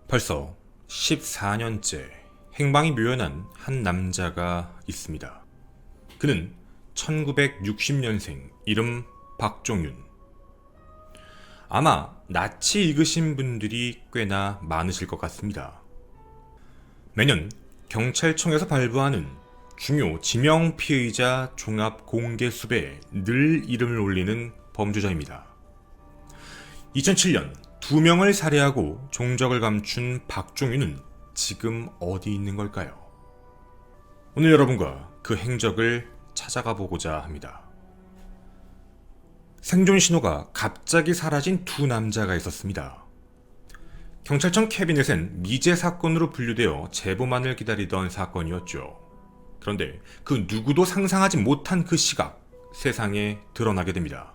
벌써 14년째 행방이 묘연한 한 남자가 있습니다. 그는 1960년생, 이름 박종윤. 아마 낯이 익으신 분들이 꽤나 많으실 것 같습니다. 매년 경찰청에서 발부하는 중요 지명 피의자 종합 공개 수배에 늘 이름을 올리는 범죄자입니다. 2007년 2명을 살해하고 종적을 감춘 박종윤은 지금 어디 있는 걸까요? 오늘 여러분과 그 행적을 찾아가 보고자 합니다. 생존 신호가 갑자기 사라진 두 남자가 있었습니다. 경찰청 캐비넷엔 미제 사건으로 분류되어 제보만을 기다리던 사건이었죠. 그런데 그 누구도 상상하지 못한 그 시각, 세상에 드러나게 됩니다.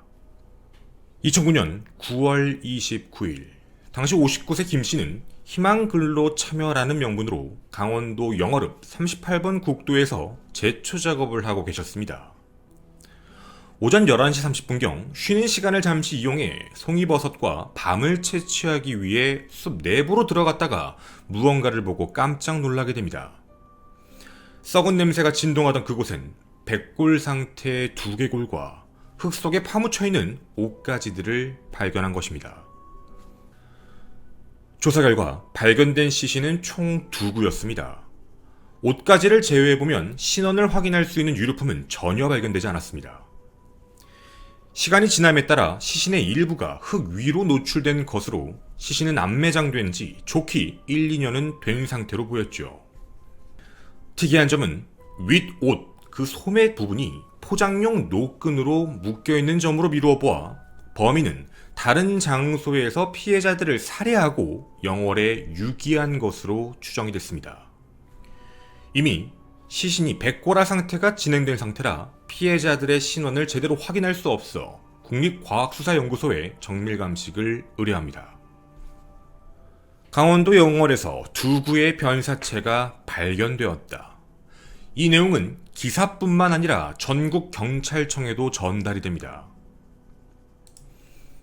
2009년 9월 29일, 당시 59세 김씨는 희망근로 참여라는 명분으로 강원도 영월읍 38번 국도에서 제초 작업을 하고 계셨습니다. 오전 11시 30분경 쉬는 시간을 잠시 이용해 송이버섯과 밤을 채취하기 위해 숲 내부로 들어갔다가 무언가를 보고 깜짝 놀라게 됩니다. 썩은 냄새가 진동하던 그곳엔 백골 상태의 두개골과 흙 속에 파묻혀 있는 옷가지들을 발견한 것입니다. 조사 결과 발견된 시신은 총 2구였습니다. 옷가지를 제외해보면 신원을 확인할 수 있는 유류품은 전혀 발견되지 않았습니다. 시간이 지남에 따라 시신의 일부가 흙 위로 노출된 것으로 시신은 안매장된 지 좋게 1, 2년은 된 상태로 보였죠. 특이한 점은 윗옷 그 소매 부분이 포장용 노끈으로 묶여있는 점으로 미루어 보아 범인은 다른 장소에서 피해자들을 살해하고 영월에 유기한 것으로 추정이 됐습니다. 이미 시신이 백골화 상태가 진행된 상태라 피해자들의 신원을 제대로 확인할 수 없어 국립과학수사연구소에 정밀감식을 의뢰합니다. 강원도 영월에서 2구의 변사체가 발견되었다. 이 내용은 기사뿐만 아니라 전국 경찰청에도 전달이 됩니다.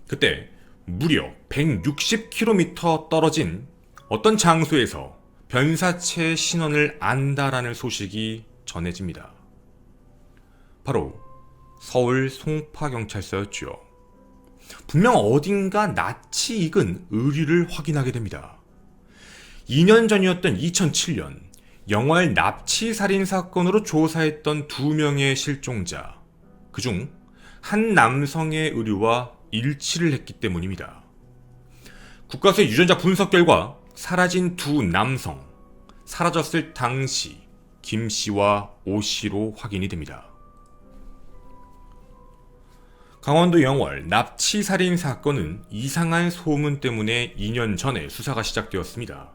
그때 무려 160km 떨어진 어떤 장소에서 변사체의 신원을 안다라는 소식이 전해집니다. 바로 서울 송파경찰서였죠. 분명 어딘가 낯이 익은 의류를 확인하게 됩니다. 2년 전이었던 2007년 영월 납치살인 사건으로 조사했던 2명의 실종자, 그중 한 남성의 의류와 일치를 했기 때문입니다. 국가수의 유전자 분석 결과 사라진 2 남성, 사라졌을 당시 김씨와 오씨로 확인이 됩니다. 강원도 영월 납치살인 사건은 이상한 소문 때문에 2년 전에 수사가 시작되었습니다.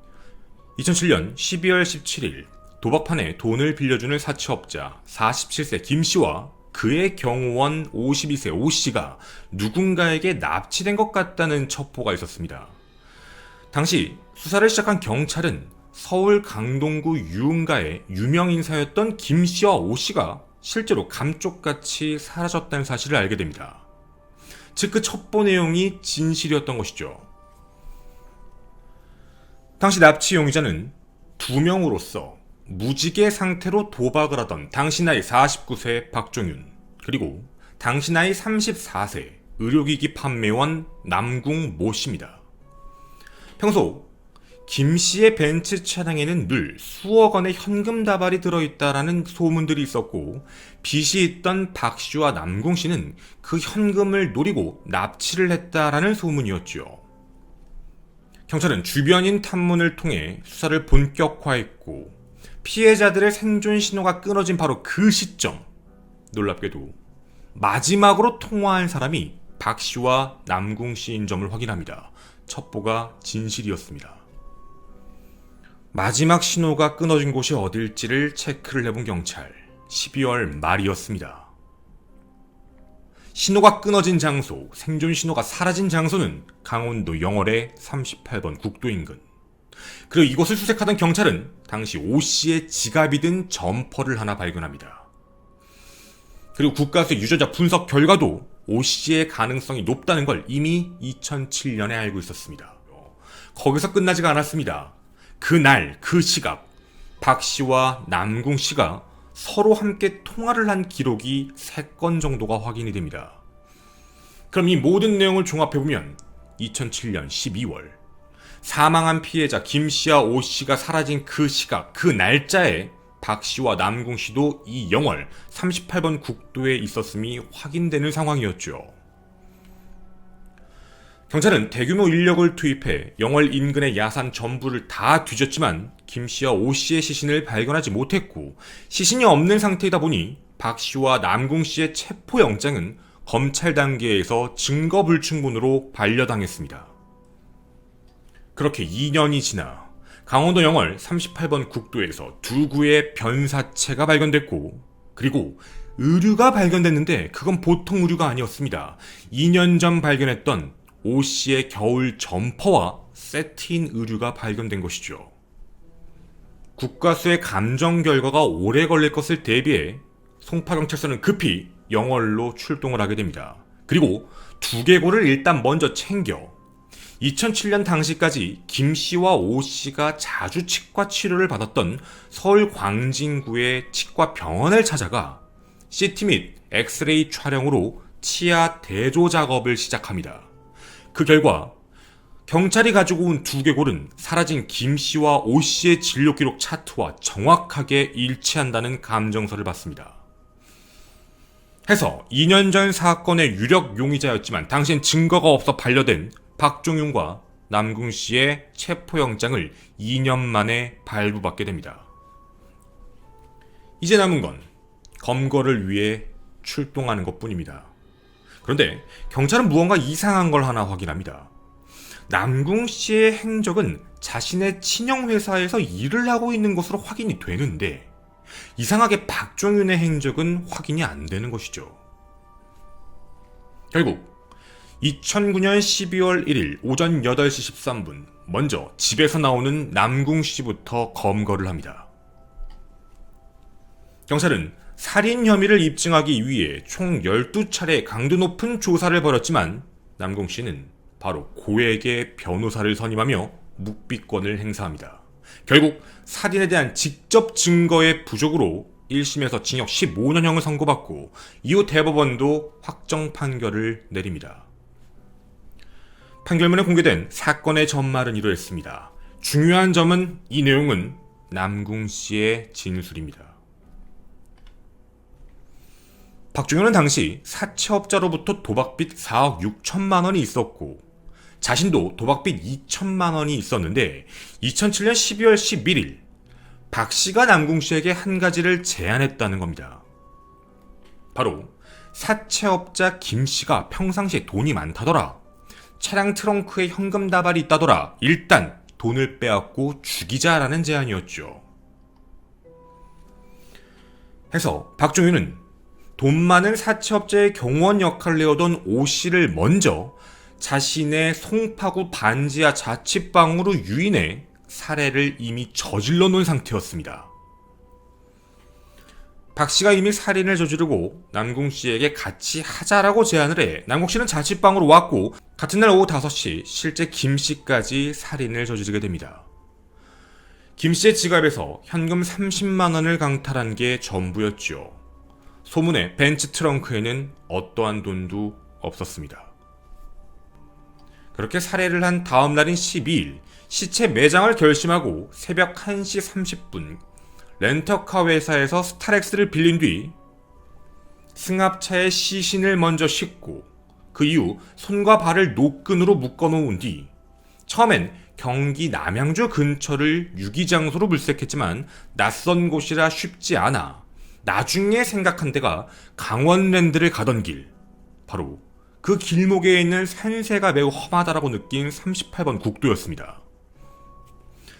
2007년 12월 17일 도박판에 돈을 빌려주는 사채업자 47세 김씨와 그의 경호원 52세 오씨가 누군가에게 납치된 것 같다는 첩보가 있었습니다. 당시 수사를 시작한 경찰은 서울 강동구 유흥가의 유명 인사였던 김씨와 오씨가 실제로 감쪽같이 사라졌다는 사실을 알게 됩니다. 즉 그 첩보 내용이 진실이었던 것이죠. 당시 납치 용의자는 2명으로서 무직의 상태로 도박을 하던 당시 나이 49세 박종윤, 그리고 당시 나이 34세 의료기기 판매원 남궁 모씨입니다. 평소 김씨의 벤츠 차량에는 늘 수억 원의 현금 다발이 들어있다라는 소문들이 있었고, 빚이 있던 박씨와 남궁씨는 그 현금을 노리고 납치를 했다라는 소문이었죠. 경찰은 주변인 탐문을 통해 수사를 본격화했고, 피해자들의 생존 신호가 끊어진 바로 그 시점, 놀랍게도 마지막으로 통화한 사람이 박씨와 남궁씨인 점을 확인합니다. 첩보가 진실이었습니다. 마지막 신호가 끊어진 곳이 어딜지를 체크를 해본 경찰, 12월 말이었습니다. 신호가 끊어진 장소, 생존 신호가 사라진 장소는 강원도 영월의 38번 국도 인근. 그리고 이곳을 수색하던 경찰은 당시 오씨의 지갑이 든 점퍼를 하나 발견합니다. 그리고 국가수의 유전자 분석 결과도 오씨의 가능성이 높다는 걸 이미 2007년에 알고 있었습니다. 거기서 끝나지가 않았습니다. 그날 그 시각 박 씨와 남궁 씨가 서로 함께 통화를 한 기록이 3건 정도가 확인이 됩니다. 그럼 이 모든 내용을 종합해보면 2007년 12월 사망한 피해자 김 씨와 오 씨가 사라진 그 시각, 그 날짜에 박 씨와 남궁 씨도 이 영월 38번 국도에 있었음이 확인되는 상황이었죠. 경찰은 대규모 인력을 투입해 영월 인근의 야산 전부를 다 뒤졌지만 김 씨와 오 씨의 시신을 발견하지 못했고, 시신이 없는 상태이다 보니 박 씨와 남궁 씨의 체포영장은 검찰 단계에서 증거불충분으로 반려당했습니다. 그렇게 2년이 지나 강원도 영월 38번 국도에서 2구의 변사체가 발견됐고, 그리고 의류가 발견됐는데 그건 보통 의류가 아니었습니다. 2년 전 발견했던 오 씨의 겨울 점퍼와 세트인 의류가 발견된 것이죠. 국과수의 감정 결과가 오래 걸릴 것을 대비해 송파경찰서는 급히 영월로 출동을 하게 됩니다. 그리고 두개골을 일단 먼저 챙겨 2007년 당시까지 김 씨와 오 씨가 자주 치과 치료를 받았던 서울 광진구의 치과 병원을 찾아가 CT 및 엑스레이 촬영으로 치아 대조 작업을 시작합니다. 그 결과 경찰이 가지고 온 두개골은 사라진 김 씨와 오 씨의 진료 기록 차트와 정확하게 일치한다는 감정서를 받습니다. 해서 2년 전 사건의 유력 용의자였지만 당시엔 증거가 없어 반려된 박종윤과 남궁 씨의 체포영장을 2년 만에 발부받게 됩니다. 이제 남은 건 검거를 위해 출동하는 것뿐입니다. 그런데 경찰은 무언가 이상한 걸 하나 확인합니다. 남궁 씨의 행적은 자신의 친형회사에서 일을 하고 있는 것으로 확인이 되는데, 이상하게 박종윤의 행적은 확인이 안 되는 것이죠. 결국 2009년 12월 1일 오전 8시 13분 먼저 집에서 나오는 남궁 씨부터 검거를 합니다. 경찰은 살인 혐의를 입증하기 위해 총 12차례 강도 높은 조사를 벌였지만 남궁 씨는 바로 고액의 변호사를 선임하며 묵비권을 행사합니다. 결국 살인에 대한 직접 증거의 부족으로 1심에서 징역 15년형을 선고받고 이후 대법원도 확정 판결을 내립니다. 판결문에 공개된 사건의 전말은 이러했습니다. 중요한 점은 이 내용은 남궁 씨의 진술입니다. 박종윤은 당시 사채업자로부터 도박빚 4억 6천만 원이 있었고 자신도 도박빚 2천만 원이 있었는데 2007년 12월 11일 박 씨가 남궁 씨에게 한 가지를 제안했다는 겁니다. 바로 사채업자 김 씨가 평상시에 돈이 많다더라. 차량 트렁크에 현금 다발이 있다더라. 일단 돈을 빼앗고 죽이자라는 제안이었죠. 해서 박종윤은 돈 많은 사채업자의 경호원 역할을 해오던 오 씨를 먼저 자신의 송파구 반지하 자취방으로 유인해 살해를 이미 저질러 놓은 상태였습니다. 박 씨가 이미 살인을 저지르고 남궁 씨에게 같이 하자라고 제안을 해 남궁 씨는 자취방으로 왔고 같은 날 오후 5시 실제 김 씨까지 살인을 저지르게 됩니다. 김 씨의 지갑에서 현금 30만 원을 강탈한 게 전부였죠. 소문에 벤츠 트렁크에는 어떠한 돈도 없었습니다. 그렇게 살해를 한 다음 날인 12일 시체 매장을 결심하고 새벽 1시 30분 렌터카 회사에서 스타렉스를 빌린 뒤 승합차에 시신을 먼저 싣고 그 이후 손과 발을 노끈으로 묶어놓은 뒤 처음엔 경기 남양주 근처를 유기장소로 물색했지만 낯선 곳이라 쉽지 않아 나중에 생각한 데가 강원랜드를 가던 길, 바로 그 길목에 있는 산세가 매우 험하다라고 느낀 38번 국도였습니다.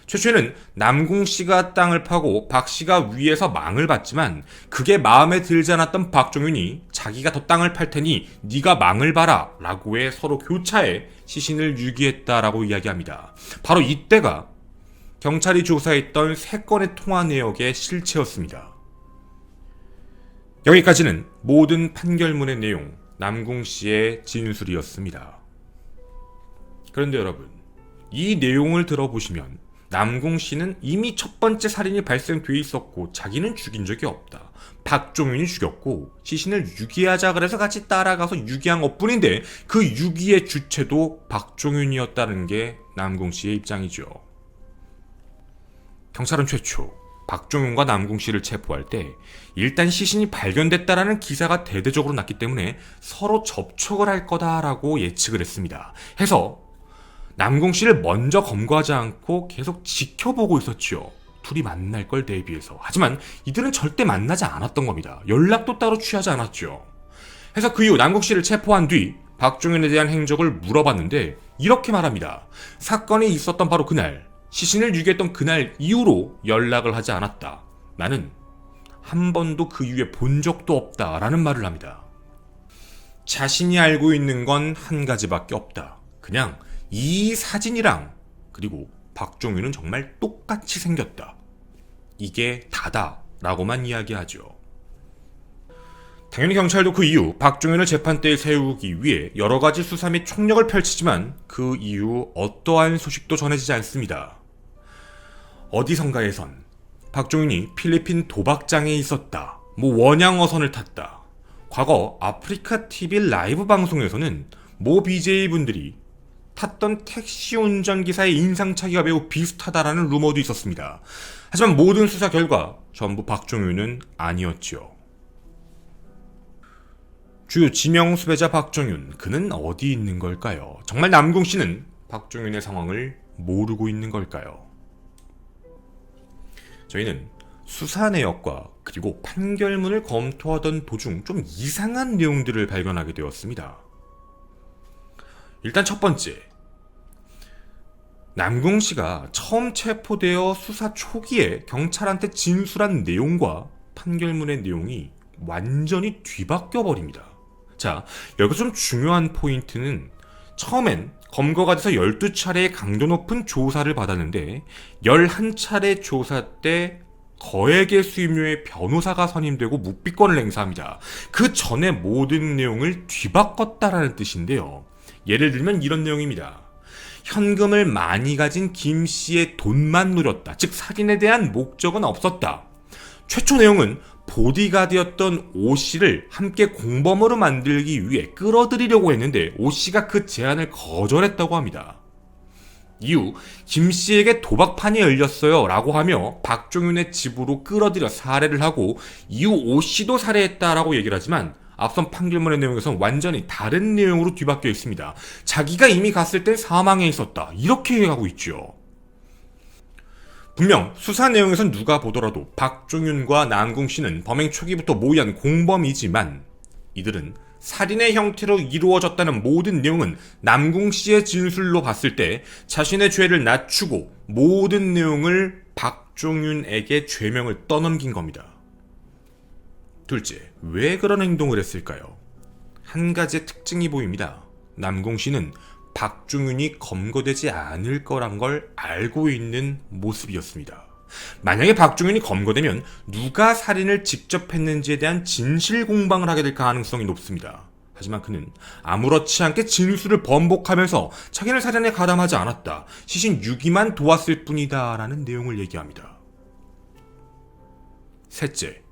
최초에는 남궁 씨가 땅을 파고 박 씨가 위에서 망을 봤지만 그게 마음에 들지 않았던 박종윤이 자기가 더 땅을 팔 테니 네가 망을 봐라 라고 해 서로 교차해 시신을 유기했다라고 이야기합니다. 바로 이때가 경찰이 조사했던 3건의 통화 내역의 실체였습니다. 여기까지는 모든 판결문의 내용, 남궁 씨의 진술이었습니다. 그런데 여러분, 이 내용을 들어보시면 남궁 씨는 이미 첫 번째 살인이 발생돼 있었고 자기는 죽인 적이 없다. 박종윤이 죽였고 시신을 유기하자 그래서 같이 따라가서 유기한 것뿐인데 그 유기의 주체도 박종윤이었다는 게 남궁 씨의 입장이죠. 경찰은 최초 박종윤과 남궁 씨를 체포할 때 일단 시신이 발견됐다라는 기사가 대대적으로 났기 때문에 서로 접촉을 할 거다라고 예측을 했습니다. 해서 남궁 씨를 먼저 검거하지 않고 계속 지켜보고 있었죠. 둘이 만날 걸 대비해서. 하지만 이들은 절대 만나지 않았던 겁니다. 연락도 따로 취하지 않았죠. 해서 그 이후 남궁 씨를 체포한 뒤 박종윤에 대한 행적을 물어봤는데 이렇게 말합니다. 사건이 있었던 바로 그날, 시신을 유기했던 그날 이후로 연락을 하지 않았다. 나는 한 번도 그 이후에 본 적도 없다라는 말을 합니다. 자신이 알고 있는 건 한 가지밖에 없다. 그냥 이 사진이랑 그리고 박종윤은 정말 똑같이 생겼다. 이게 다다라고만 이야기하죠. 당연히 경찰도 그 이후 박종윤을 재판대에 세우기 위해 여러 가지 수사 및 총력을 펼치지만 그 이후 어떠한 소식도 전해지지 않습니다. 어디선가에선 박종윤이 필리핀 도박장에 있었다. 원양어선을 탔다. 과거 아프리카 TV 라이브 방송에서는 모 BJ분들이 탔던 택시 운전기사의 인상착의가 매우 비슷하다라는 루머도 있었습니다. 하지만 모든 수사 결과 전부 박종윤은 아니었죠. 주요 지명 수배자 박종윤, 그는 어디 있는 걸까요? 정말 남궁 씨는 박종윤의 상황을 모르고 있는 걸까요? 저희는 수사 내역과 그리고 판결문을 검토하던 도중 좀 이상한 내용들을 발견하게 되었습니다. 일단 첫 번째, 남궁 씨가 처음 체포되어 수사 초기에 경찰한테 진술한 내용과 판결문의 내용이 완전히 뒤바뀌어 버립니다. 자, 여기서 좀 중요한 포인트는 처음엔 검거가 돼서 12차례의 강도 높은 조사를 받았는데 11차례 조사 때 거액의 수임료의 변호사가 선임되고 묵비권을 행사합니다. 그 전에 모든 내용을 뒤바꿨다라는 뜻인데요. 예를 들면 이런 내용입니다. 현금을 많이 가진 김 씨의 돈만 누렸다. 즉 살인에 대한 목적은 없었다. 최초 내용은 보디가드였던 오 씨를 함께 공범으로 만들기 위해 끌어들이려고 했는데 오 씨가 그 제안을 거절했다고 합니다. 이후 김 씨에게 도박판이 열렸어요 라고 하며 박종윤의 집으로 끌어들여 살해를 하고 이후 오 씨도 살해했다라고 얘기를 하지만 앞선 판결문의 내용에서는 완전히 다른 내용으로 뒤바뀌어 있습니다. 자기가 이미 갔을 때 사망해 있었다. 이렇게 얘기하고 있죠. 분명 수사 내용에선 누가 보더라도 박종윤과 남궁 씨는 범행 초기부터 모의한 공범이지만 이들은 살인의 형태로 이루어졌다는 모든 내용은 남궁 씨의 진술로 봤을 때 자신의 죄를 낮추고 모든 내용을 박종윤에게 죄명을 떠넘긴 겁니다. 둘째, 왜 그런 행동을 했을까요? 한 가지의 특징이 보입니다. 남궁 씨는 박종윤이 검거되지 않을 거란 걸 알고 있는 모습이었습니다. 만약에 박종윤이 검거되면 누가 살인을 직접 했는지에 대한 진실 공방을 하게 될 가능성이 높습니다. 하지만 그는 아무렇지 않게 진술을 번복하면서 자기는 살인에 가담하지 않았다. 시신 유기만 도왔을 뿐이다 라는 내용을 얘기합니다. 셋째,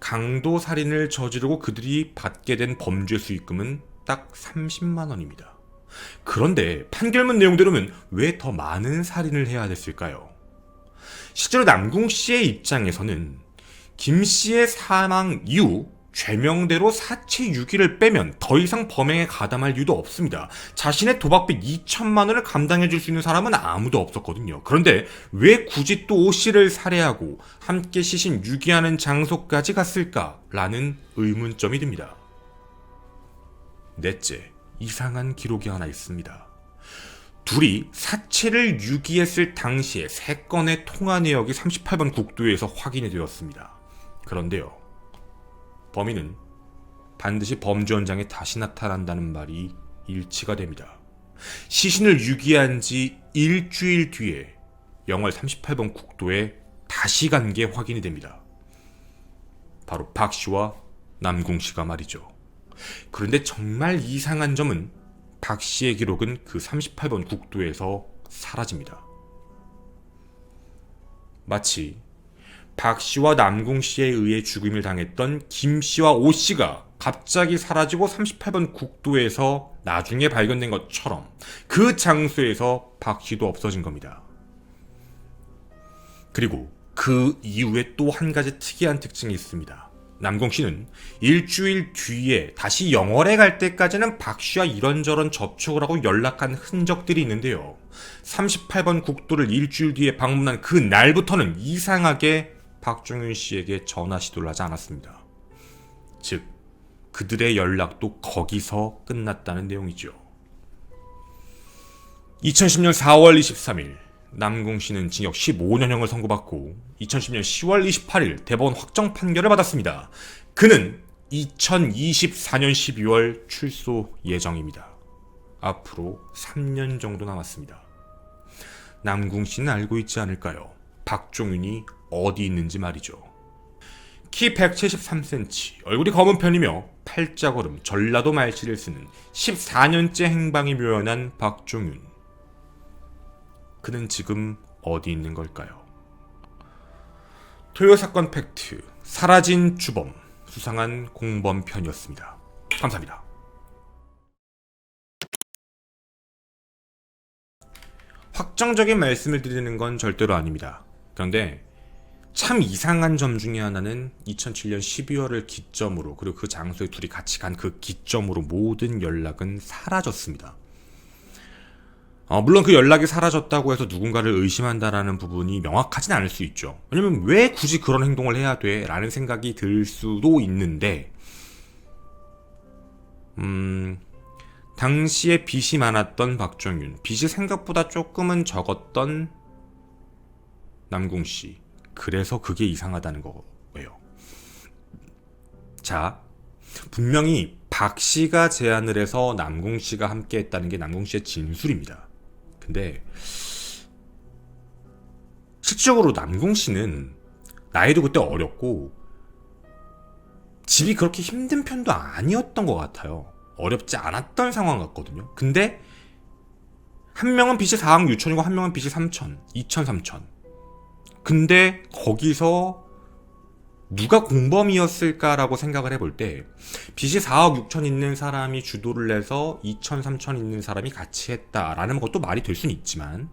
강도 살인을 저지르고 그들이 받게 된 범죄 수익금은 딱 30만 원입니다. 그런데 판결문 내용대로면 왜 더 많은 살인을 해야 됐을까요? 실제로 남궁 씨의 입장에서는 김 씨의 사망 이후 죄명대로 사체 유기를 빼면 더 이상 범행에 가담할 이유도 없습니다. 자신의 도박비 2천만 원을 감당해줄 수 있는 사람은 아무도 없었거든요. 그런데 왜 굳이 또 오 씨를 살해하고 함께 시신 유기하는 장소까지 갔을까라는 의문점이 듭니다. 넷째, 이상한 기록이 하나 있습니다. 둘이 사체를 유기했을 당시에 3건의 통화 내역이 38번 국도에서 확인이 되었습니다. 그런데요, 범인은 반드시 범죄 현장에 다시 나타난다는 말이 일치가 됩니다. 시신을 유기한 지 일주일 뒤에 영월 38번 국도에 다시 간 게 확인이 됩니다. 바로 박 씨와 남궁 씨가 말이죠. 그런데 정말 이상한 점은 박 씨의 기록은 그 38번 국도에서 사라집니다. 마치 박 씨와 남궁 씨에 의해 죽임을 당했던 김 씨와 오 씨가 갑자기 사라지고 38번 국도에서 나중에 발견된 것처럼 그 장소에서 박 씨도 없어진 겁니다. 그리고 그 이후에 또 한 가지 특이한 특징이 있습니다. 남궁 씨는 일주일 뒤에 다시 영월에 갈 때까지는 박 씨와 이런저런 접촉을 하고 연락한 흔적들이 있는데요. 38번 국도를 일주일 뒤에 방문한 그 날부터는 이상하게 박종윤 씨에게 전화 시도를 하지 않았습니다. 즉, 그들의 연락도 거기서 끝났다는 내용이죠. 2010년 4월 23일 남궁 씨는 징역 15년형을 선고받고 2010년 10월 28일 대법원 확정 판결을 받았습니다. 그는 2024년 12월 출소 예정입니다. 앞으로 3년 정도 남았습니다. 남궁 씨는 알고 있지 않을까요? 박종윤이 어디 있는지 말이죠. 키 173cm, 얼굴이 검은 편이며 팔자걸음, 전라도 말씨를 쓰는 14년째 행방이 묘연한 박종윤. 그는 지금 어디 있는 걸까요? 토요 사건 팩트, 사라진 주범, 수상한 공범편이었습니다. 감사합니다. 확정적인 말씀을 드리는 건 절대로 아닙니다. 그런데 참 이상한 점 중에 하나는 2007년 12월을 기점으로, 그리고 그 장소에 둘이 같이 간 그 기점으로 모든 연락은 사라졌습니다. 물론 그 연락이 사라졌다고 해서 누군가를 의심한다라는 부분이 명확하진 않을 수 있죠. 왜냐면 왜 굳이 그런 행동을 해야 돼? 라는 생각이 들 수도 있는데 당시에 빚이 많았던 박종윤, 빚이 생각보다 조금은 적었던 남궁씨, 그래서 그게 이상하다는 거예요. 자, 분명히 박 씨가 제안을 해서 남궁 씨가 함께 했다는 게 남궁 씨의 진술입니다. 근데 실질적으로 남궁 씨는 나이도 그때 어렸고 집이 그렇게 힘든 편도 아니었던 것 같아요. 어렵지 않았던 상황 같거든요. 근데 한 명은 빚이 4억 6천이고 한 명은 빚이 3천, 2천, 3천. 근데 거기서 누가 공범이었을까라고 생각을 해볼 때 빚이 4억 6천 있는 사람이 주도를 해서 2천, 3천 있는 사람이 같이 했다라는 것도 말이 될 수는 있지만,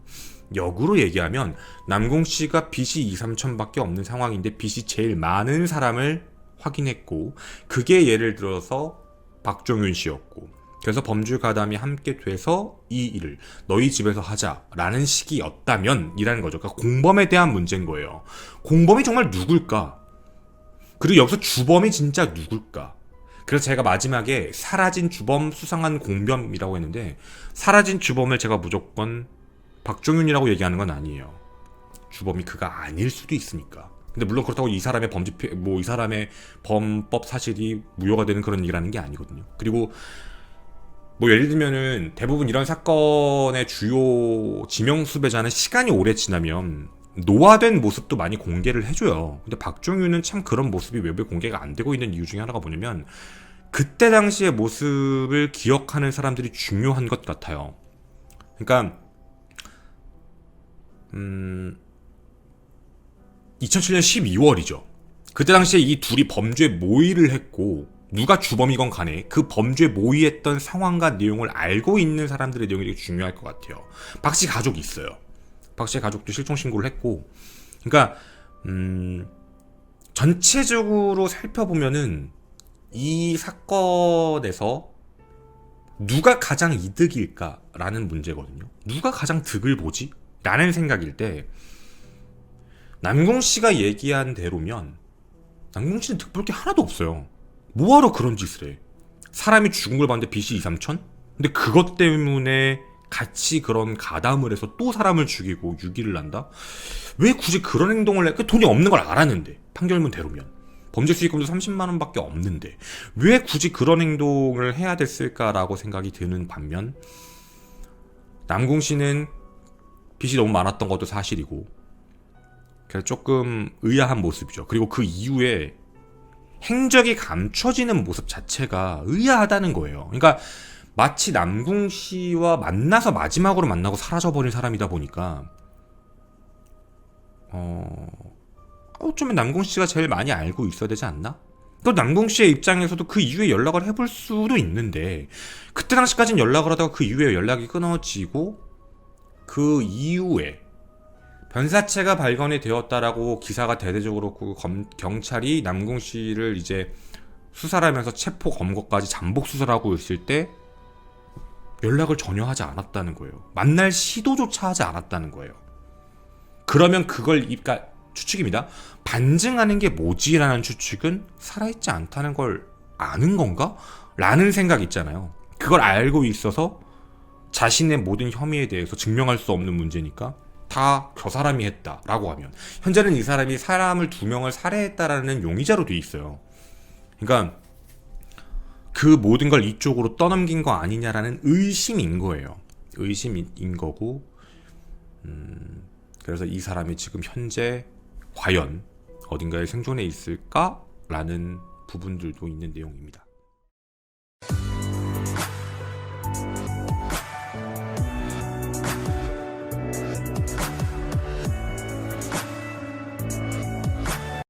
역으로 얘기하면 남궁 씨가 빚이 2, 3천밖에 없는 상황인데 빚이 제일 많은 사람을 확인했고, 그게 예를 들어서 박종윤 씨였고, 그래서 범죄 가담이 함께 돼서 이 일을 너희 집에서 하자라는 식이었다면 이라는 거죠. 그러니까 공범에 대한 문제인 거예요. 공범이 정말 누굴까? 그리고 여기서 주범이 진짜 누굴까? 그래서 제가 마지막에 사라진 주범, 수상한 공범이라고 했는데, 사라진 주범을 제가 무조건 박종윤이라고 얘기하는 건 아니에요. 주범이 그가 아닐 수도 있으니까. 근데 물론 그렇다고 이 사람의 이 사람의 범법 사실이 무효가 되는 그런 얘기를 하는 게 아니거든요. 그리고 예를 들면은 대부분 이런 사건의 주요 지명 수배자는 시간이 오래 지나면 노화된 모습도 많이 공개를 해줘요. 근데 박종윤은 참 그런 모습이 왜 공개가 안 되고 있는 이유 중에 하나가 뭐냐면, 그때 당시의 모습을 기억하는 사람들이 중요한 것 같아요. 그러니까 2007년 12월이죠. 그때 당시에 이 둘이 범죄 모의를 했고, 누가 주범이건 간에 그 범죄 모의했던 상황과 내용을 알고 있는 사람들의 내용이 되게 중요할 것 같아요. 박씨 가족이 있어요. 박씨의 가족도 실종 신고를 했고, 그러니까 전체적으로 살펴보면은 이 사건에서 누가 가장 이득일까라는 문제거든요. 누가 가장 득을 보지? 라는 생각일 때, 남궁 씨가 얘기한 대로면 남궁 씨는 득 볼 게 하나도 없어요. 뭐하러 그런 짓을 해? 사람이 죽은 걸 봤는데 빚이 2, 3천? 근데 그것 때문에 같이 그런 가담을 해서 또 사람을 죽이고 유기를 한다? 왜 굳이 그런 행동을 해? 그 돈이 없는 걸 알았는데, 판결문 대로면 범죄 수익금도 30만 원밖에 없는데 왜 굳이 그런 행동을 해야 됐을까라고 생각이 드는 반면, 남궁 씨는 빚이 너무 많았던 것도 사실이고, 그래서 조금 의아한 모습이죠. 그리고 그 이후에 행적이 감춰지는 모습 자체가 의아하다는 거예요. 그러니까 마치 남궁 씨와 만나서 마지막으로 만나고 사라져버린 사람이다 보니까 어쩌면 남궁 씨가 제일 많이 알고 있어야 되지 않나? 또 남궁 씨의 입장에서도 그 이후에 연락을 해볼 수도 있는데 그때 당시까지는 연락을 하다가 그 이후에 연락이 끊어지고 그 이후에 변사체가 발견이 되었다라고 기사가 대대적으로 경찰이 남궁 씨를 이제 수사를 하면서 체포 검거까지 잠복 수사를 하고 있을 때 연락을 전혀 하지 않았다는 거예요. 만날 시도조차 하지 않았다는 거예요. 그러면 그러니까 추측입니다. 반증하는 게 뭐지라는 추측은 살아있지 않다는 걸 아는 건가? 라는 생각이 있잖아요. 그걸 알고 있어서 자신의 모든 혐의에 대해서 증명할 수 없는 문제니까 다 저 사람이 했다라고 하면 현재는 이 사람이 사람을 2명을 살해했다라는 용의자로 돼 있어요. 그러니까 그 모든 걸 이쪽으로 떠넘긴 거 아니냐라는 의심인 거예요. 의심인 거고 그래서 이 사람이 지금 현재 과연 어딘가에 생존해 있을까라는 부분들도 있는 내용입니다.